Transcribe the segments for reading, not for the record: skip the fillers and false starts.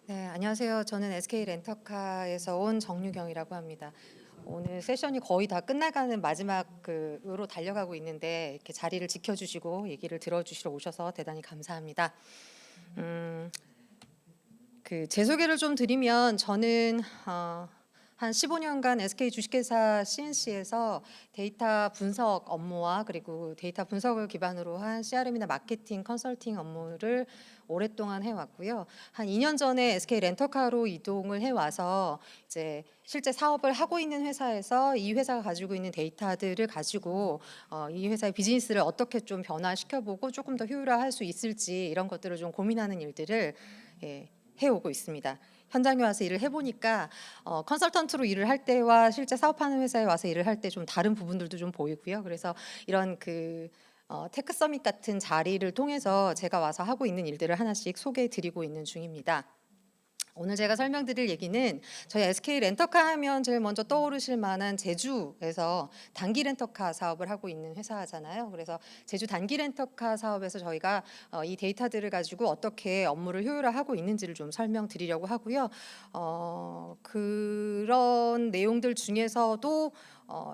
네, 안녕하세요. 저는 SK 렌터카에서 온 정유경이라고 합니다. 오늘 세션이 거의 다 끝나가는 마지막으로 달려가고 있는데 이렇게 자리를 지켜주시고 얘기를 들어주시러 오셔서 대단히 감사합니다. 제 소개를 좀 드리면 저는 한 15년간 SK 주식회사 CNC에서 데이터 분석 업무와 그리고 데이터 분석을 기반으로 한 CRM이나 마케팅 컨설팅 업무를 오랫동안 해왔고요. 한 2년 전에 SK 렌터카로 이동을 해와서 이제 실제 사업을 하고 있는 회사에서 이 회사가 가지고 있는 데이터들을 가지고 이 회사의 비즈니스를 어떻게 좀 변화시켜보고 조금 더 효율화할 수 있을지 이런 것들을 좀 고민하는 일들을 해오고 있습니다. 현장에 와서 일을 해보니까 컨설턴트로 일을 할 때와 실제 사업하는 회사에 와서 일을 할 때 좀 다른 부분들도 좀 보이고요. 그래서 이런 테크 서밋 같은 자리를 통해서 제가 와서 하고 있는 일들을 하나씩 소개해 드리고 있는 중입니다. 오늘 제가 설명드릴 얘기는 저희 SK 렌터카 하면 제일 먼저 떠오르실 만한 제주에서 단기 렌터카 사업을 하고 있는 회사잖아요. 그래서 제주 단기 렌터카 사업에서 저희가 이 데이터들을 가지고 어떻게 업무를 효율화하고 있는지를 좀 설명드리려고 하고요. 그런 내용들 중에서도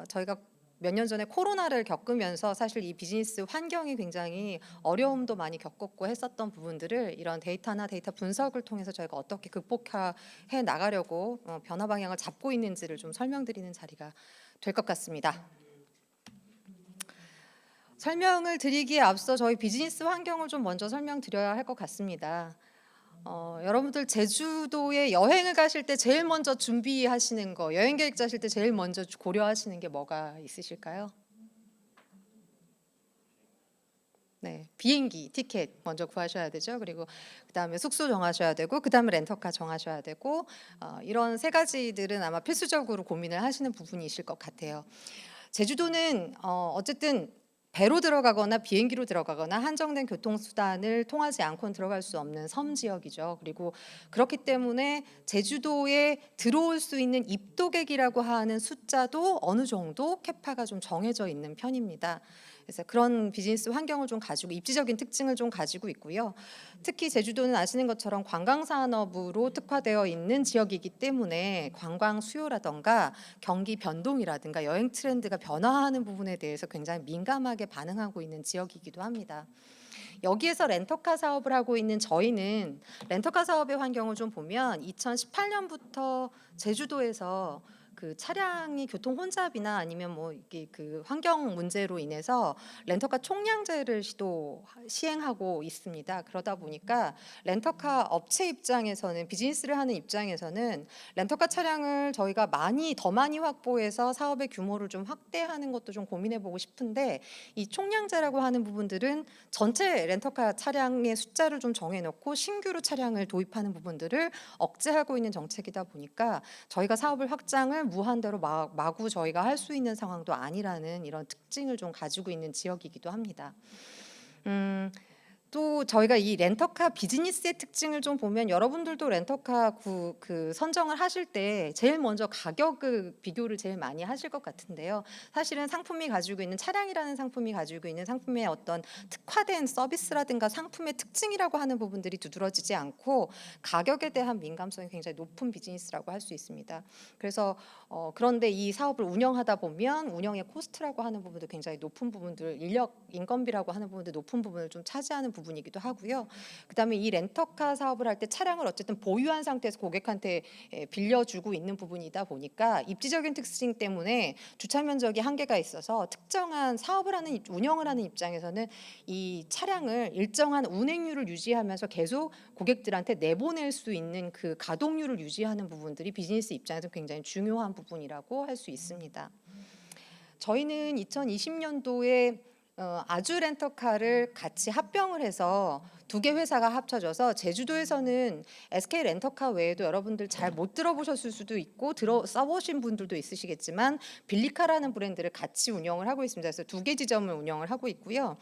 저희가 몇 년 전에 코로나를 겪으면서 사실 이 비즈니스 환경이 굉장히 어려움도 많이 겪었고 했었던 부분들을 이런 데이터나 데이터 분석을 통해서 저희가 어떻게 극복해 나가려고 변화 방향을 잡고 있는지를 좀 설명드리는 자리가 될 것 같습니다. 설명을 드리기에 앞서 저희 비즈니스 환경을 좀 먼저 설명드려야 할 것 같습니다. 여러분들 제주도에 여행을 가실 때 제일 먼저 준비하시는 거, 여행 계획 짜실 때 제일 먼저 고려하시는 게 뭐가 있으실까요? 네, 비행기 티켓 먼저 구하셔야 되죠. 그리고 그다음에 숙소 정하셔야 되고 그다음에 렌터카 정하셔야 되고 이런 세 가지들은 아마 필수적으로 고민을 하시는 부분이실 것 같아요. 제주도는 어쨌든 배로 들어가거나 비행기로 들어가거나 한정된 교통수단을 통하지 않고는 들어갈 수 없는 섬 지역이죠. 그리고 그렇기 때문에 제주도에 들어올 수 있는 입도객이라고 하는 숫자도 어느 정도 캐파가 좀 정해져 있는 편입니다. 그래서 그런 비즈니스 환경을 좀 가지고 입지적인 특징을 좀 가지고 있고요. 특히 제주도는 아시는 것처럼 관광 산업으로 특화되어 있는 지역이기 때문에 관광 수요라던가 경기 변동이라든가 여행 트렌드가 변화하는 부분에 대해서 굉장히 민감하게 반응하고 있는 지역이기도 합니다. 여기에서 렌터카 사업을 하고 있는 저희는 렌터카 사업의 환경을 좀 보면 2018년부터 제주도에서 차량이 교통 혼잡이나 아니면 뭐 이게 환경 문제로 인해서 렌터카 총량제를 시행하고 있습니다. 그러다 보니까 렌터카 업체 입장에서는 비즈니스를 하는 입장에서는 렌터카 차량을 저희가 더 많이 확보해서 사업의 규모를 좀 확대하는 것도 좀 고민해 보고 싶은데 이 총량제라고 하는 부분들은 전체 렌터카 차량의 숫자를 좀 정해놓고 신규로 차량을 도입하는 부분들을 억제하고 있는 정책이다 보니까 저희가 사업을 확장을 무한대로 마구 저희가 할 수 있는 상황도 아니라는 이런 특징을 좀 가지고 있는 지역이기도 합니다. 또 저희가 이 렌터카 비즈니스의 특징을 좀 보면 여러분들도 렌터카 선정을 하실 때 제일 먼저 가격을 비교를 제일 많이 하실 것 같은데요. 사실은 차량이라는 상품이 가지고 있는 상품의 어떤 특화된 서비스라든가 상품의 특징이라고 하는 부분들이 두드러지지 않고 가격에 대한 민감성이 굉장히 높은 비즈니스라고 할 수 있습니다. 그래서 그런데 이 사업을 운영하다 보면 운영의 코스트라고 하는 부분도 굉장히 높은 부분들, 인건비라고 하는 부분도 높은 부분을 좀 차지하는 부분이기도 하고요. 그다음에 이 렌터카 사업을 할 때 차량을 어쨌든 보유한 상태에서 고객한테 빌려주고 있는 부분이다 보니까 입지적인 특징 때문에 주차 면적이 한계가 있어서 특정한 운영을 하는 입장에서는 이 차량을 일정한 운행률을 유지하면서 계속 고객들한테 내보낼 수 있는 그 가동률을 유지하는 부분들이 비즈니스 입장에서 굉장히 중요한 부분이라고 할 수 있습니다. 저희는 2020년도에 아주 렌터카를 같이 합병을 해서 두 개 회사가 합쳐져서 제주도에서는 SK 렌터카 외에도 여러분들 잘 못 들어보셨을 수도 있고 써보신 분들도 있으시겠지만 빌리카라는 브랜드를 같이 운영을 하고 있습니다. 그래서 두 개 지점을 운영을 하고 있고요.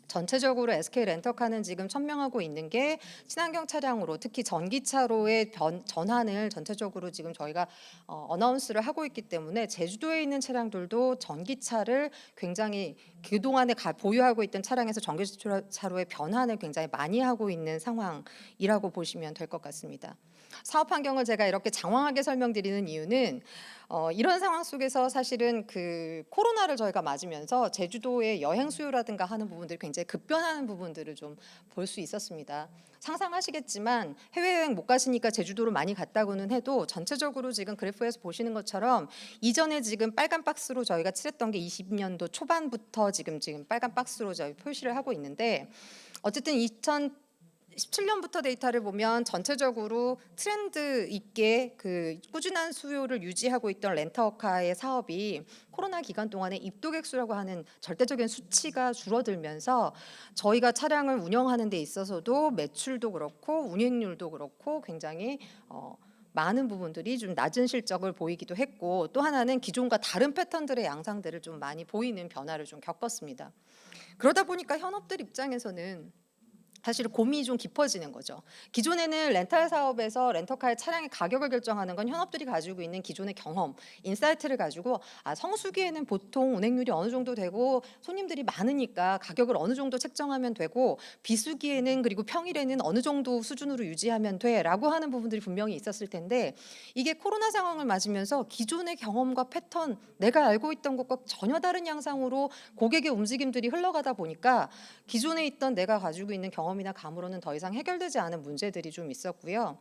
전체적으로 SK 렌터카는 지금 천명하고 있는 게 친환경 차량으로 특히 전기차로의 전환을 전체적으로 지금 저희가 어나운스를 하고 있기 때문에 제주도에 있는 차량들도 전기차를 굉장히 그동안에 보유하고 있던 차량에서 전기차로의 변환을 굉장히 많이 하고 있는 상황이라고 보시면 될 것 같습니다. 사업 환경을 제가 이렇게 장황하게 설명드리는 이유는 이런 상황 속에서 사실은 그 코로나를 저희가 맞으면서 제주도의 여행 수요라든가 하는 부분들이 굉장히 급변하는 부분들을 좀 볼 수 있었습니다. 상상하시겠지만 해외여행 못 가시니까 제주도를 많이 갔다고는 해도 전체적으로 지금 그래프에서 보시는 것처럼 이전에 지금 빨간 박스로 저희가 칠했던 게 20년도 초반부터 지금 빨간 박스로 저희 표시를 하고 있는데 어쨌든 2017년부터 데이터를 보면 전체적으로 트렌드 있게 그 꾸준한 수요를 유지하고 있던 렌터카의 사업이 코로나 기간 동안에 입도객 수라고 하는 절대적인 수치가 줄어들면서 저희가 차량을 운영하는 데 있어서도 매출도 그렇고 운행률도 그렇고 굉장히 많은 부분들이 좀 낮은 실적을 보이기도 했고 또 하나는 기존과 다른 패턴들의 양상들을 좀 많이 보이는 변화를 좀 겪었습니다. 그러다 보니까 현업들 입장에서는 사실 고민이 좀 깊어지는 거죠. 기존에는 렌탈 사업에서 렌터카의 차량의 가격을 결정하는 건 현업들이 가지고 있는 기존의 경험, 인사이트를 가지고 성수기에는 보통 운행률이 어느 정도 되고 손님들이 많으니까 가격을 어느 정도 책정하면 되고 비수기에는 그리고 평일에는 어느 정도 수준으로 유지하면 돼라고 하는 부분들이 분명히 있었을 텐데 이게 코로나 상황을 맞으면서 기존의 경험과 패턴, 내가 알고 있던 것과 전혀 다른 양상으로 고객의 움직임들이 흘러가다 보니까 기존에 있던 내가 가지고 있는 경험이나 감으로는 더 이상 해결되지 않은 문제들이 좀 있었고요.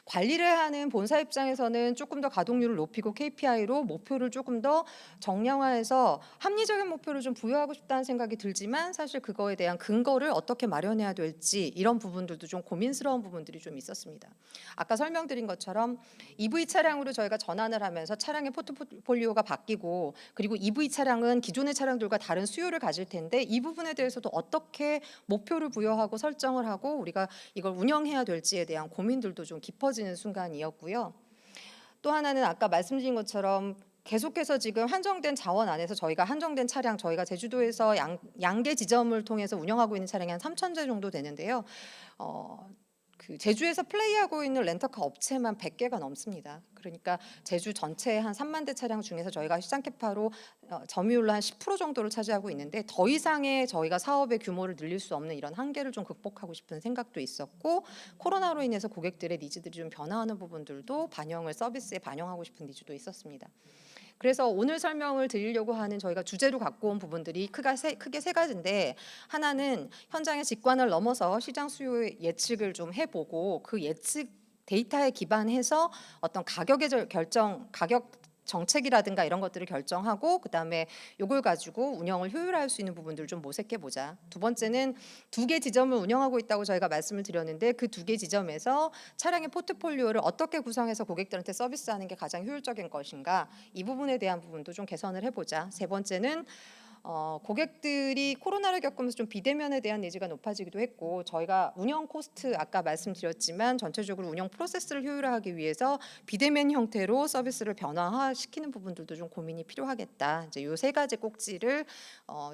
관리를 하는 본사 입장에서는 조금 더 가동률을 높이고 KPI로 목표를 조금 더 정량화해서 합리적인 목표를 좀 부여하고 싶다는 생각이 들지만 사실 그거에 대한 근거를 어떻게 마련해야 될지 이런 부분들도 좀 고민스러운 부분들이 좀 있었습니다. 아까 설명드린 것처럼 EV 차량으로 저희가 전환을 하면서 차량의 포트폴리오가 바뀌고 그리고 EV 차량은 기존의 차량들과 다른 수요를 가질 텐데 이 부분에 대해서도 어떻게 목표를 부여하고 설정을 하고 우리가 이걸 운영해야 될지에 대한 고민들도 좀 깊어지는 순간이었고요. 또 하나는 아까 말씀드린 것처럼 계속해서 지금 한정된 자원 안에서 저희가 한정된 차량 저희가 제주도에서 양계 지점을 통해서 운영하고 있는 차량이 한 3,000대 정도 되는데요. 그 제주에서 플레이하고 있는 렌터카 업체만 100개가 넘습니다. 그러니까 제주 전체 한 3만 대 차량 중에서 저희가 시장 캐파로 점유율로 한 10% 정도를 차지하고 있는데 더 이상의 저희가 사업의 규모를 늘릴 수 없는 이런 한계를 좀 극복하고 싶은 생각도 있었고 코로나로 인해서 고객들의 니즈들이 좀 변화하는 부분들도 서비스에 반영하고 싶은 니즈도 있었습니다. 그래서 오늘 설명을 드리려고 하는 저희가 주제로 갖고 온 부분들이 크게 세 가지인데 하나는 현장의 직관을 넘어서 시장 수요의 예측을 좀 해보고 그 예측 데이터에 기반해서 어떤 가격 정책이라든가 이런 것들을 결정하고 그다음에 이걸 가지고 운영을 효율화할 수 있는 부분들을 좀 모색해 보자. 두 번째는 2개 지점을 운영하고 있다고 저희가 말씀을 드렸는데 그 2개 지점에서 차량의 포트폴리오를 어떻게 구성해서 고객들한테 서비스하는 게 가장 효율적인 것인가 이 부분에 대한 부분도 좀 개선을 해보자. 세 번째는 고객들이 코로나를 겪으면서 좀 비대면에 대한 니즈가 높아지기도 했고 저희가 운영 코스트 아까 말씀드렸지만 전체적으로 운영 프로세스를 효율화하기 위해서 비대면 형태로 서비스를 변화시키는 부분들도 좀 고민이 필요하겠다. 이제 요 세 가지 꼭지를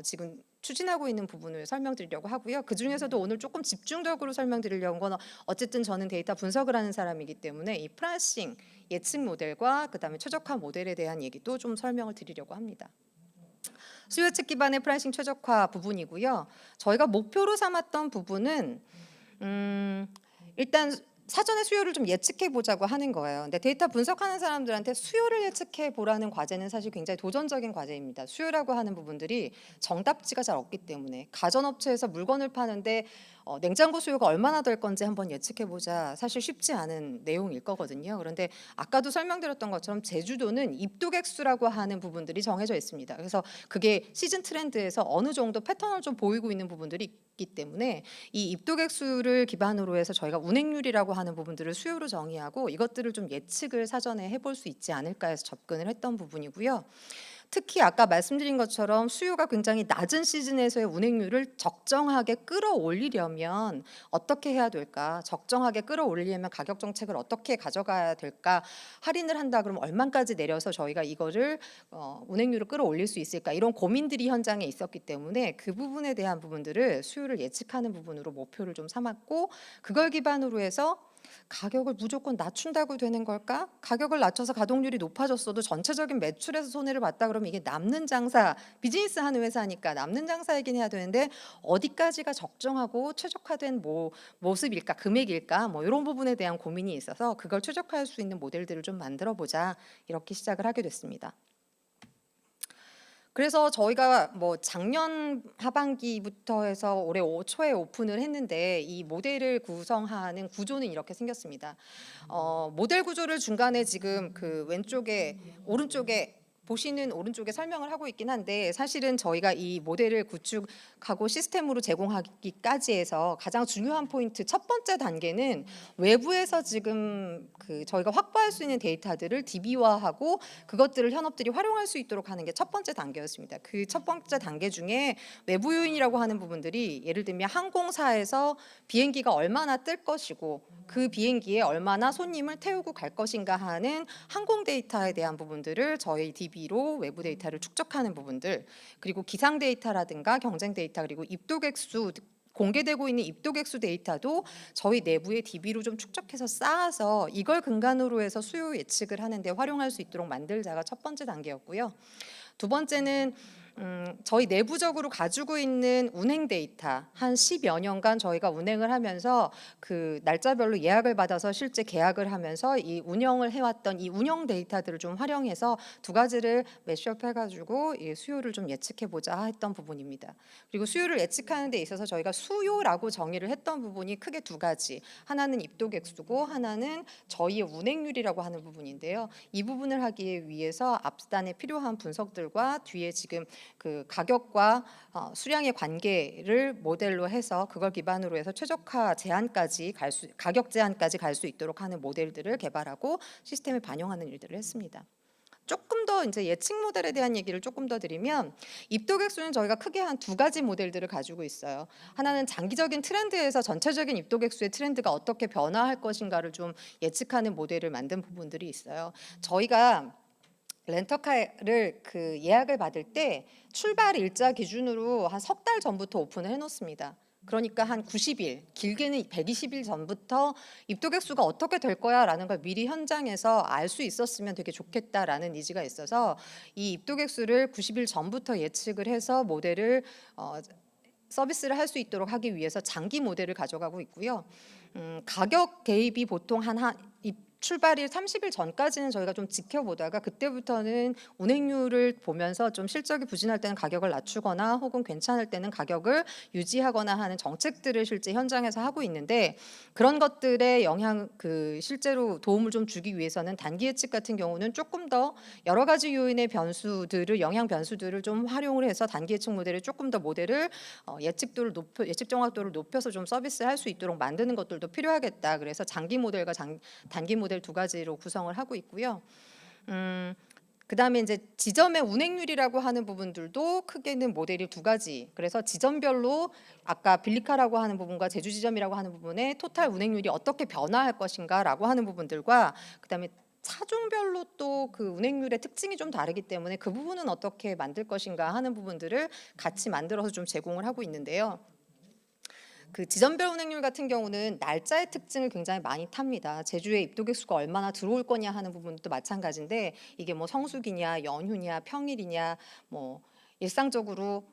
지금 추진하고 있는 부분을 설명드리려고 하고요. 그 중에서도 오늘 조금 집중적으로 설명드리려는 건 어쨌든 저는 데이터 분석을 하는 사람이기 때문에 이 프라이싱 예측 모델과 그다음에 최적화 모델에 대한 얘기도 좀 설명을 드리려고 합니다. 수요 예측 기반의 프라이싱 최적화 부분이고요. 저희가 목표로 삼았던 부분은 일단 사전에 수요를 좀 예측해 보자고 하는 거예요. 근데 데이터 분석하는 사람들한테 수요를 예측해 보라는 과제는 사실 굉장히 도전적인 과제입니다. 수요라고 하는 부분들이 정답지가 잘 없기 때문에 가전업체에서 물건을 파는데 냉장고 수요가 얼마나 될 건지 한번 예측해 보자. 사실 쉽지 않은 내용일 거거든요. 그런데 아까도 설명드렸던 것처럼 제주도는 입도객 수라고 하는 부분들이 정해져 있습니다. 그래서 그게 시즌 트렌드에서 어느 정도 패턴을 좀 보이고 있는 부분들이 있기 때문에 이 입도객 수를 기반으로 해서 저희가 운행률이라고 하는 부분들을 수요로 정의하고 이것들을 좀 예측을 사전에 해볼 수 있지 않을까 해서 접근을 했던 부분이고요. 특히 아까 말씀드린 것처럼 수요가 굉장히 낮은 시즌에서의 운행률을 적정하게 끌어올리려면 어떻게 해야 될까? 적정하게 끌어올리려면 가격 정책을 어떻게 가져가야 될까? 할인을 한다 그러면 얼마까지 내려서 저희가 이거를 운행률을 끌어올릴 수 있을까? 이런 고민들이 현장에 있었기 때문에 그 부분에 대한 부분들을 수요를 예측하는 부분으로 목표를 좀 삼았고, 그걸 기반으로 해서 가격을 무조건 낮춘다고 되는 걸까? 가격을 낮춰서 가동률이 높아졌어도 전체적인 매출에서 손해를 봤다 그러면 이게 남는 장사, 비즈니스 하는 회사니까 남는 장사이긴 해야 되는데 어디까지가 적정하고 최적화된 모습일까, 금액일까, 뭐 이런 부분에 대한 고민이 있어서 그걸 최적화할 수 있는 모델들을 좀 만들어 보자, 이렇게 시작을 하게 됐습니다. 그래서 저희가 뭐 작년 하반기부터 해서 올해 초에 오픈을 했는데, 이 모델을 구성하는 구조는 이렇게 생겼습니다. 모델 구조를 중간에 지금 그 왼쪽에, 오른쪽에 보시는 오른쪽에 설명을 하고 있긴 한데, 사실은 저희가 이 모델을 구축하고 시스템으로 제공하기까지 해서 가장 중요한 포인트, 첫 번째 단계는 외부에서 지금 그 저희가 확보할 수 있는 데이터들을 DB화하고 그것들을 현업들이 활용할 수 있도록 하는 게 첫 번째 단계였습니다. 그 첫 번째 단계 중에 외부 요인이라고 하는 부분들이, 예를 들면 항공사에서 비행기가 얼마나 뜰 것이고 그 비행기에 얼마나 손님을 태우고 갈 것인가 하는 항공 데이터에 대한 부분들을 저희 DB로 외부 데이터를 축적하는 부분들, 그리고 기상 데이터라든가 경쟁 데이터, 그리고 입도객 수, 공개되고 있는 입도객 수 데이터도 저희 내부의 DB로 좀 축적해서 쌓아서 이걸 근간으로 해서 수요 예측을 하는데 활용할 수 있도록 만들자가 첫 번째 단계였고요. 두 번째는 저희 내부적으로 가지고 있는 운행 데이터, 한 10여 년간 저희가 운행을 하면서 그 날짜별로 예약을 받아서 실제 계약을 하면서 이 운영을 해왔던 이 운영 데이터들을 좀 활용해서 두 가지를 매시업 해가지고 이 수요를 좀 예측해보자 했던 부분입니다. 그리고 수요를 예측하는 데 있어서 저희가 수요라고 정의를 했던 부분이 크게 두 가지, 하나는 입도객 수고 하나는 저희의 운행률이라고 하는 부분인데요. 이 부분을 하기 위해서 앞단에 필요한 분석들과 뒤에 지금 그 가격과 수량의 관계를 모델로 해서 그걸 기반으로 해서 최적화 제한까지 가격 제한까지 갈 수 있도록 하는 모델들을 개발하고 시스템에 반영하는 일들을 했습니다. 조금 더 이제 예측 모델에 대한 얘기를 조금 더 드리면, 입도객 수는 저희가 크게 한 두 가지 모델들을 가지고 있어요. 하나는 장기적인 트렌드에서 전체적인 입도객 수의 트렌드가 어떻게 변화할 것인가를 좀 예측하는 모델을 만든 부분들이 있어요. 저희가 렌터카를 그 예약을 받을 때 출발 일자 기준으로 한 석 달 전부터 오픈을 해놓습니다. 그러니까 한 90일, 길게는 120일 전부터 입도객 수가 어떻게 될 거야라는 걸 미리 현장에서 알 수 있었으면 되게 좋겠다라는 의지가 있어서 이 입도객 수를 90일 전부터 예측을 해서 모델을 서비스를 할 수 있도록 하기 위해서 장기 모델을 가져가고 있고요. 가격 개입이 보통 출발일 30일 전까지는 저희가 좀 지켜보다가 그때부터는 운행률을 보면서 좀 실적이 부진할 때는 가격을 낮추거나 혹은 괜찮을 때는 가격을 유지하거나 하는 정책들을 실제 현장에서 하고 있는데, 그런 것들의 영향, 그 실제로 도움을 좀 주기 위해서는 단기 예측 같은 경우는 조금 더 여러 가지 요인의 변수들을, 영향 변수들을 좀 활용을 해서 단기 예측 모델을 조금 더 모델을 예측 정확도를 높여서 좀 서비스할 수 있도록 만드는 것들도 필요하겠다. 그래서 장기 모델과 단기 모델 두 가지로 구성을 하고 있고요. 그다음에 이제 지점의 운행률이라고 하는 부분들도 크게는 모델이 두 가지. 그래서 지점별로 아까 빌리카라고 하는 부분과 제주 지점이라고 하는 부분의 토탈 운행률이 어떻게 변화할 것인가라고 하는 부분들과, 그다음에 차종별로 또 그 운행률의 특징이 좀 다르기 때문에 그 부분은 어떻게 만들 것인가 하는 부분들을 같이 만들어서 좀 제공을 하고 있는데요. 그 지점별 운행률 같은 경우는 날짜의 특징을 굉장히 많이 탑니다. 제주에 입도객 수가 얼마나 들어올 거냐 하는 부분도 마찬가지인데, 이게 뭐 성수기냐, 연휴냐, 평일이냐, 뭐 일상적으로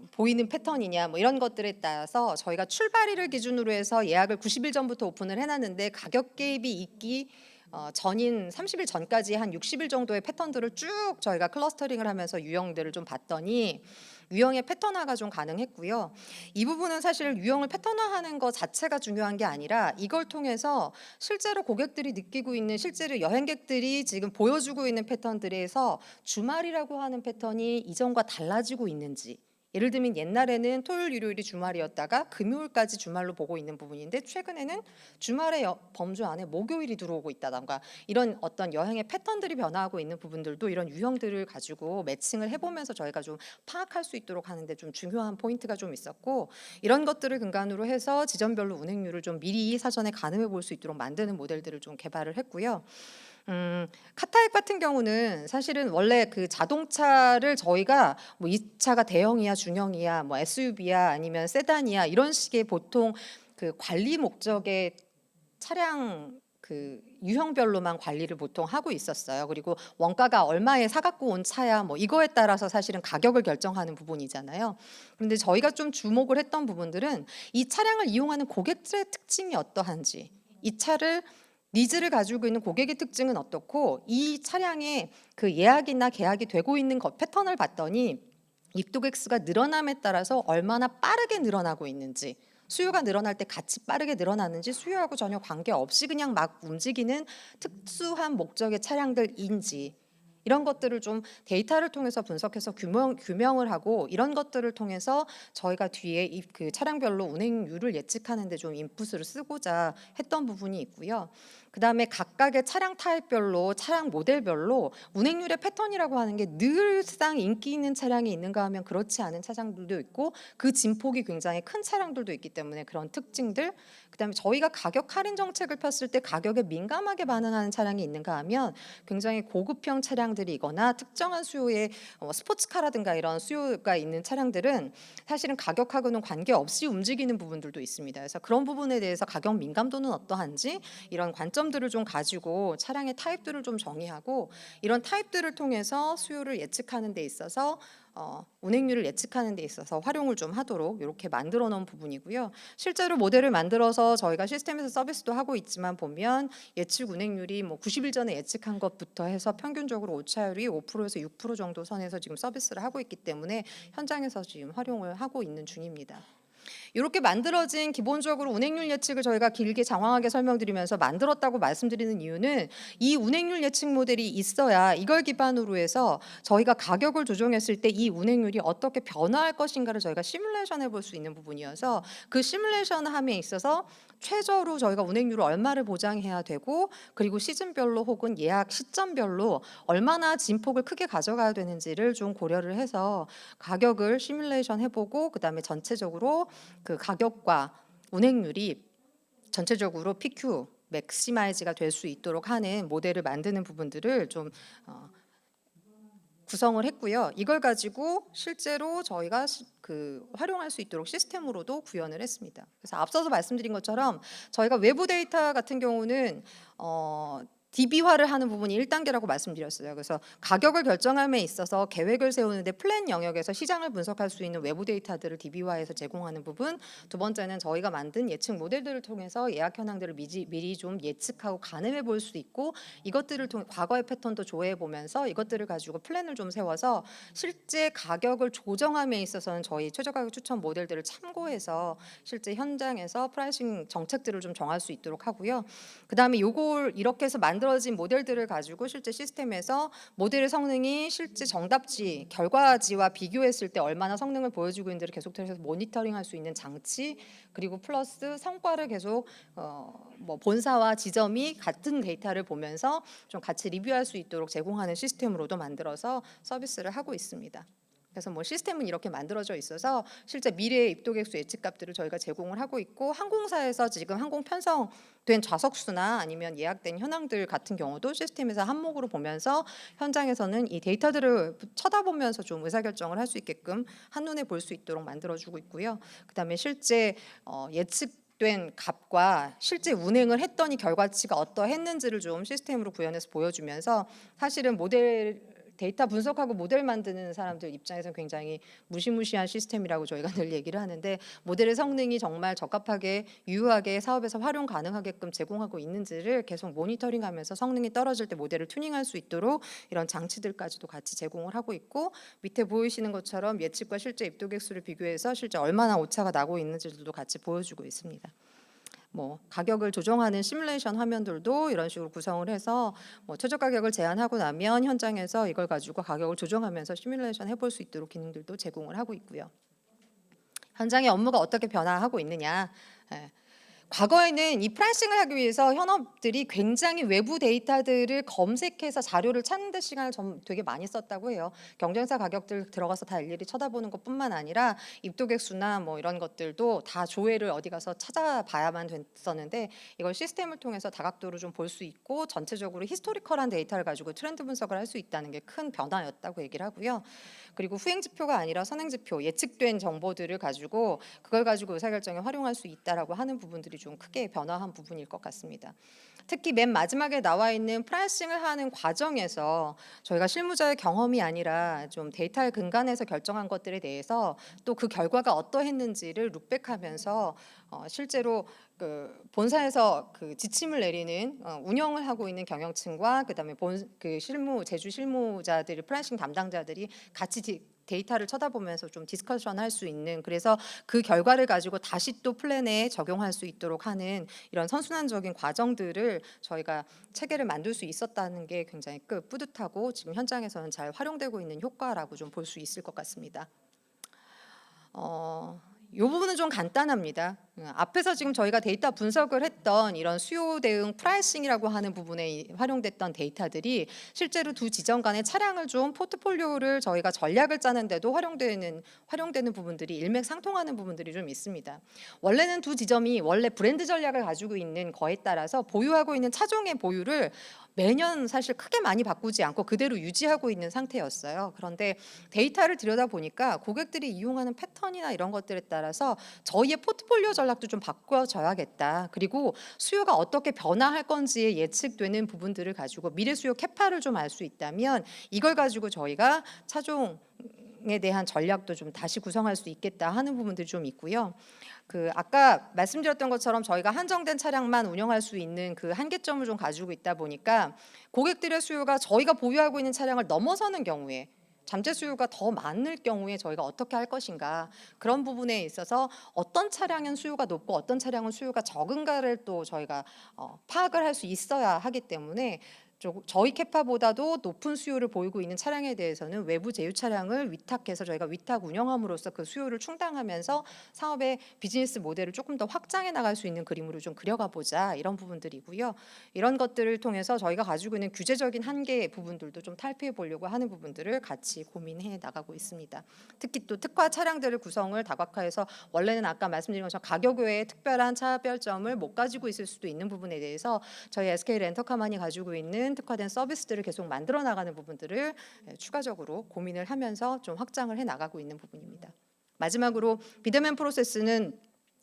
보이는 패턴이냐, 뭐 이런 것들에 따라서 저희가 출발일을 기준으로 해서 예약을 90일 전부터 오픈을 해놨는데, 가격 개입이 있기 전인 30일 전까지 한 60일 정도의 패턴들을 쭉 저희가 클러스터링을 하면서 유형들을 좀 봤더니 유형의 패턴화가 좀 가능했고요. 이 부분은 사실 유형을 패턴화하는 것 자체가 중요한 게 아니라, 이걸 통해서 실제로 고객들이 느끼고 있는, 실제로 여행객들이 지금 보여주고 있는 패턴들에서 주말이라고 하는 패턴이 이전과 달라지고 있는지, 예를 들면 옛날에는 토요일, 일요일이 주말이었다가 금요일까지 주말로 보고 있는 부분인데 최근에는 주말의 범주 안에 목요일이 들어오고 있다던가 이런 어떤 여행의 패턴들이 변화하고 있는 부분들도 이런 유형들을 가지고 매칭을 해보면서 저희가 좀 파악할 수 있도록 하는데 좀 중요한 포인트가 좀 있었고 이런 것들을 근간으로 해서 지점별로 운행률을 좀 미리 사전에 가늠해 볼 수 있도록 만드는 모델들을 좀 개발을 했고요. 카타입 같은 경우는 사실은 원래 그 자동차를 저희가 뭐 이 차가 대형이야 중형이야 뭐 SUV야 아니면 세단이야 이런 식의 보통 그 관리 목적의 차량 그 유형별로만 관리를 보통 하고 있었어요. 그리고 원가가 얼마에 사갖고 온 차야 뭐 이거에 따라서 사실은 가격을 결정하는 부분이잖아요. 그런데 저희가 좀 주목을 했던 부분들은 이 차량을 이용하는 고객들의 특징이 어떠한지 이 차를 니즈를 가지고 있는 고객의 특징은 어떻고 이 차량의 그 예약이나 계약이 되고 있는 것 패턴을 봤더니 입도객 수가 늘어남에 따라서 얼마나 빠르게 늘어나고 있는지 수요가 늘어날 때 같이 빠르게 늘어나는지 수요하고 전혀 관계없이 그냥 막 움직이는 특수한 목적의 차량들인지 이런 것들을 좀 데이터를 통해서 분석해서 규명을 하고 이런 것들을 통해서 저희가 뒤에 이 그 차량별로 운행률을 예측하는 데 좀 인풋을 쓰고자 했던 부분이 있고요. 그다음에 각각의 차량 타입별로 차량 모델별로 운행률의 패턴이라고 하는 게 늘상 인기 있는 차량이 있는가 하면 그렇지 않은 차량들도 있고 그 진폭이 굉장히 큰 차량들도 있기 때문에 그런 특징들 그다음에 저희가 가격 할인 정책을 폈을 때 가격에 민감하게 반응하는 차량이 있는가 하면 굉장히 고급형 차량들이거나 특정한 수요의 스포츠카라든가 이런 수요가 있는 차량들은 사실은 가격하고는 관계없이 움직이는 부분들도 있습니다. 그래서 그런 부분에 대해서 가격 민감도는 어떠한지 이런 관점들을 좀 가지고 차량의 타입들을 좀 정의하고 이런 타입들을 통해서 수요를 예측하는 데 있어서 운행률을 예측하는 데 있어서 활용을 좀 하도록 이렇게 만들어 놓은 부분이고요. 실제로 모델을 만들어서 저희가 시스템에서 서비스도 하고 있지만 보면 예측 운행률이 뭐 90일 전에 예측한 것부터 해서 평균적으로 오차율이 5%에서 6% 정도 선에서 지금 서비스를 하고 있기 때문에 현장에서 지금 활용을 하고 있는 중입니다. 이렇게 만들어진 기본적으로 운행률 예측을 저희가 길게 장황하게 설명드리면서 만들었다고 말씀드리는 이유는 이 운행률 예측 모델이 있어야 이걸 기반으로 해서 저희가 가격을 조정했을 때 이 운행률이 어떻게 변화할 것인가를 저희가 시뮬레이션 해볼 수 있는 부분이어서 그 시뮬레이션 함에 있어서 최저로 저희가 운행률을 얼마를 보장해야 되고 그리고 시즌별로 혹은 예약 시점별로 얼마나 진폭을 크게 가져가야 되는지를 좀 고려를 해서 가격을 시뮬레이션 해보고 그다음에 전체적으로 그 가격과 운행률이 전체적으로 PQ 맥시마이즈가 될 수 있도록 하는 모델을 만드는 부분들을 좀 구성을 했고요. 이걸 가지고 실제로 저희가 그 활용할 수 있도록 시스템으로도 구현을 했습니다. 그래서 앞서서 말씀드린 것처럼 저희가 외부 데이터 같은 경우는 DB화를 하는 부분이 1단계라고 말씀드렸어요. 그래서 가격을 결정함에 있어서 계획을 세우는데 플랜 영역에서 시장을 분석할 수 있는 외부 데이터들을 DB화해서 제공하는 부분. 두 번째는 저희가 만든 예측 모델들을 통해서 예약 현황들을 미리 좀 예측하고 가늠해 볼 수 있고 이것들을 통해 과거의 패턴도 조회해 보면서 이것들을 가지고 플랜을 좀 세워서 실제 가격을 조정함에 있어서는 저희 최저 가격 추천 모델들을 참고해서 실제 현장에서 프라이싱 정책들을 좀 정할 수 있도록 하고요. 그다음에 요걸 이렇게 해서 만들어진 모델들을 가지고 실제 시스템에서 모델의 성능이 실제 정답지, 결과지와 비교했을 때 얼마나 성능을 보여주고 있는지를 계속해서 모니터링할 수 있는 장치 그리고 플러스 성과를 계속 뭐 본사와 지점이 같은 데이터를 보면서 좀 같이 리뷰할 수 있도록 제공하는 시스템으로도 만들어서 서비스를 하고 있습니다. 그래서 뭐 시스템은 이렇게 만들어져 있어서 실제 미래의 입도객 수 예측값들을 저희가 제공을 하고 있고 항공사에서 지금 항공 편성된 좌석 수나 아니면 예약된 현황들 같은 경우도 시스템에서 한목으로 보면서 현장에서는 이 데이터들을 쳐다보면서 좀 의사결정을 할 수 있게끔 한눈에 볼 수 있도록 만들어주고 있고요. 그다음에 실제 예측된 값과 실제 운행을 했더니 결과치가 어떠했는지를 좀 시스템으로 구현해서 보여주면서 사실은 모델 데이터 분석하고 모델 만드는 사람들 입장에서는 굉장히 무시무시한 시스템이라고 저희가 늘 얘기를 하는데 모델의 성능이 정말 적합하게 유효하게 사업에서 활용 가능하게끔 제공하고 있는지를 계속 모니터링하면서 성능이 떨어질 때 모델을 튜닝할 수 있도록 이런 장치들까지도 같이 제공을 하고 있고 밑에 보이시는 것처럼 예측과 실제 입도객 수를 비교해서 실제 얼마나 오차가 나고 있는지도 같이 보여주고 있습니다. 뭐 가격을 조정하는 시뮬레이션 화면들도 이런 식으로 구성을 해서 뭐 최저 가격을 제한하고 나면 현장에서 이걸 가지고 가격을 조정하면서 시뮬레이션 해볼 수 있도록 기능들도 제공을 하고 있고요. 현장의 업무가 어떻게 변화하고 있느냐. 예. 과거에는 이 프라이싱을 하기 위해서 현업들이 굉장히 외부 데이터들을 검색해서 자료를 찾는 데 시간을 좀 되게 많이 썼다고 해요. 경쟁사 가격들 들어가서 다 일일이 쳐다보는 것뿐만 아니라 입도객 수나 뭐 이런 것들도 다 조회를 어디 가서 찾아봐야만 됐었는데 이걸 시스템을 통해서 다각도로 좀 볼 수 있고 전체적으로 히스토리컬한 데이터를 가지고 트렌드 분석을 할 수 있다는 게 큰 변화였다고 얘기를 하고요. 그리고 후행 지표가 아니라 선행 지표, 예측된 정보들을 가지고 그걸 가지고 의사결정에 활용할 수 있다라고 하는 부분들이 좀 크게 변화한 부분일 것 같습니다. 특히 맨 마지막에 나와 있는 프라이싱을 하는 과정에서 저희가 실무자의 경험이 아니라 좀 데이터에 근간해서 결정한 것들에 대해서 또 그 결과가 어떠했는지를 룩백하면서 실제로 그 본사에서 그 지침을 내리는 운영을 하고 있는 경영층과 그다음에 그 제주 실무자들이 프라이싱 담당자들이 같이 데이터를 쳐다보면서 좀 디스커션 할 수 있는, 그래서 그 결과를 가지고 다시 또 플랜에 적용할 수 있도록 하는 이런 선순환적인 과정들을 저희가 체계를 만들 수 있었다는 게 굉장히 뿌듯하고 지금 현장에서는 잘 활용되고 있는 효과라고 좀 볼 수 있을 것 같습니다. 이 부분은 좀 간단합니다. 앞에서 지금 저희가 데이터 분석을 했던 이런 수요 대응 프라이싱이라고 하는 부분에 활용됐던 데이터들이 실제로 두 지점 간의 차량을 좀 포트폴리오를 저희가 전략을 짜는데도 활용되는 부분들이 일맥상통하는 부분들이 좀 있습니다. 원래는 두 지점이 원래 브랜드 전략을 가지고 있는 거에 따라서 보유하고 있는 차종의 보유를 매년 사실 크게 많이 바꾸지 않고 그대로 유지하고 있는 상태였어요. 그런데 데이터를 들여다보니까 고객들이 이용하는 패턴이나 이런 것들에 따라서 저희의 포트폴리오 전략도 좀 바꿔줘야겠다. 그리고 수요가 어떻게 변화할 건지에 예측되는 부분들을 가지고 미래 수요 캐파를 좀 알 수 있다면 이걸 가지고 저희가 차종에 대한 전략도 좀 다시 구성할 수 있겠다 하는 부분들이 좀 있고요. 그 아까 말씀드렸던 것처럼 저희가 한정된 차량만 운영할 수 있는 그 한계점을 좀 가지고 있다 보니까 고객들의 수요가 저희가 보유하고 있는 차량을 넘어서는 경우에 잠재 수요가 더 많을 경우에 저희가 어떻게 할 것인가, 그런 부분에 있어서 어떤 차량은 수요가 높고 어떤 차량은 수요가 적은가를 또 저희가 파악을 할 수 있어야 하기 때문에 저희 캐파보다도 높은 수요를 보이고 있는 차량에 대해서는 외부 제휴 차량을 위탁해서 저희가 위탁 운영함으로써 그 수요를 충당하면서 사업의 비즈니스 모델을 조금 더 확장해 나갈 수 있는 그림으로 좀 그려가 보자, 이런 부분들이고요. 이런 것들을 통해서 저희가 가지고 있는 규제적인 한계 부분들도 좀 탈피해 보려고 하는 부분들을 같이 고민해 나가고 있습니다. 특히 또 특화 차량들을 구성을 다각화해서 원래는 아까 말씀드린 것처럼 가격 외에 특별한 차별점을 못 가지고 있을 수도 있는 부분에 대해서 저희 SK 렌터카만이 가지고 있는 특화된 서비스들을 계속 만들어 나가는 부분들을 추가적으로 고민을 하면서 좀 확장을 해 나가고 있는 부분입니다. 마지막으로 비대면 프로세스는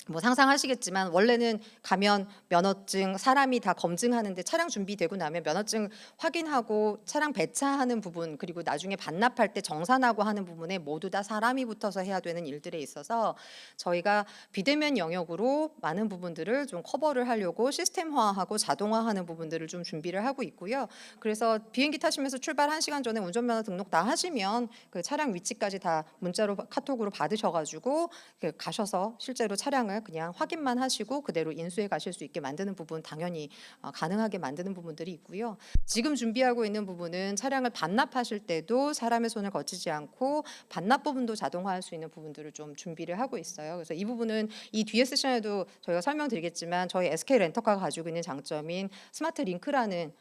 뭐 상상하시겠지만 원래는 가면 면허증 사람이 다 검증하는데 차량 준비되고 나면 면허증 확인하고 차량 배차하는 부분, 그리고 나중에 반납할 때 정산하고 하는 부분에 모두 다 사람이 붙어서 해야 되는 일들에 있어서 저희가 비대면 영역으로 많은 부분들을 좀 커버를 하려고 시스템화하고 자동화하는 부분들을 좀 준비를 하고 있고요. 그래서 비행기 타시면서 출발 1시간 전에 운전면허 등록 다 하시면 그 차량 위치까지 다 문자로 카톡으로 받으셔가지고 가셔서 실제로 차량을 그냥 확인만 하시고 그대로 인수해 가실 수 있게 만드는 부분, 당연히 가능하게 만드는 부분들이 있고요. 지금 준비하고 있는 부분은 차량을 반납하실 때도 사람의 손을 거치지 않고 반납 부분도 자동화할 수 있는 부분들을 좀 준비를 하고 있어요. 그래서 이 부분은 이 뒤에 세션에도 저희가 설명드리겠지만 저희 SK 렌터카가 가지고 있는 장점인 스마트 링크라는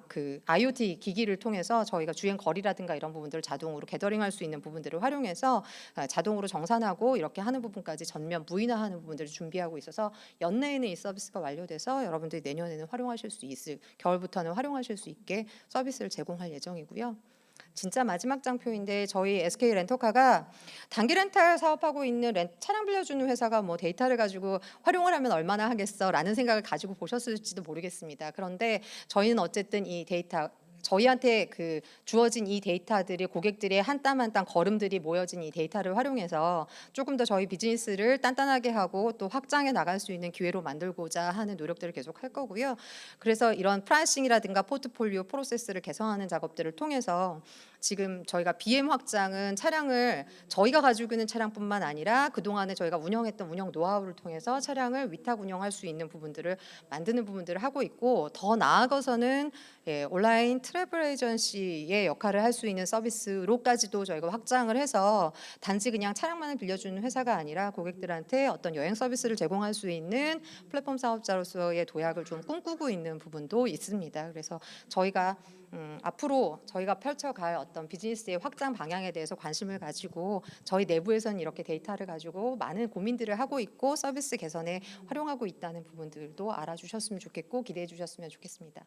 그 IoT 기기를 통해서 저희가 주행 거리라든가 이런 부분들을 자동으로 게더링할 수 있는 부분들을 활용해서 자동으로 정산하고 이렇게 하는 부분까지 전면 무인화하는 부분들을 준비하고 있어서 연내에는 이 서비스가 완료돼서 여러분들이 내년에는 활용하실 수 있을, 겨울부터는 활용하실 수 있게 서비스를 제공할 예정이고요. 진짜 마지막 장표인데 저희 SK 렌터카가 단기 렌탈 사업하고 있는 차량 빌려주는 회사가 뭐 데이터를 가지고 활용을 하면 얼마나 하겠어라는 생각을 가지고 보셨을지도 모르겠습니다. 그런데 저희는 어쨌든 이 데이터 저희한테 그 주어진 이 데이터들이 고객들의 한 땀 한 땀 걸음들이 모여진 이 데이터를 활용해서 조금 더 저희 비즈니스를 단단하게 하고 또 확장해 나갈 수 있는 기회로 만들고자 하는 노력들을 계속 할 거고요. 그래서 이런 프라이싱이라든가 포트폴리오 프로세스를 개선하는 작업들을 통해서 지금 저희가 BM 확장은 차량을 저희가 가지고 있는 차량뿐만 아니라 그동안에 저희가 운영했던 운영 노하우를 통해서 차량을 위탁 운영할 수 있는 부분들을 만드는 부분들을 하고 있고, 더 나아가서는 온라인 트래블 에이전시의 역할을 할 수 있는 서비스로까지도 저희가 확장을 해서 단지 그냥 차량만을 빌려주는 회사가 아니라 고객들한테 어떤 여행 서비스를 제공할 수 있는 플랫폼 사업자로서의 도약을 좀 꿈꾸고 있는 부분도 있습니다. 그래서 저희가 앞으로 저희가 펼쳐갈 어떤 비즈니스의 확장 방향에 대해서 관심을 가지고 저희 내부에서는 이렇게 데이터를 가지고 많은 고민들을 하고 있고 서비스 개선에 활용하고 있다는 부분들도 알아주셨으면 좋겠고 기대해 주셨으면 좋겠습니다.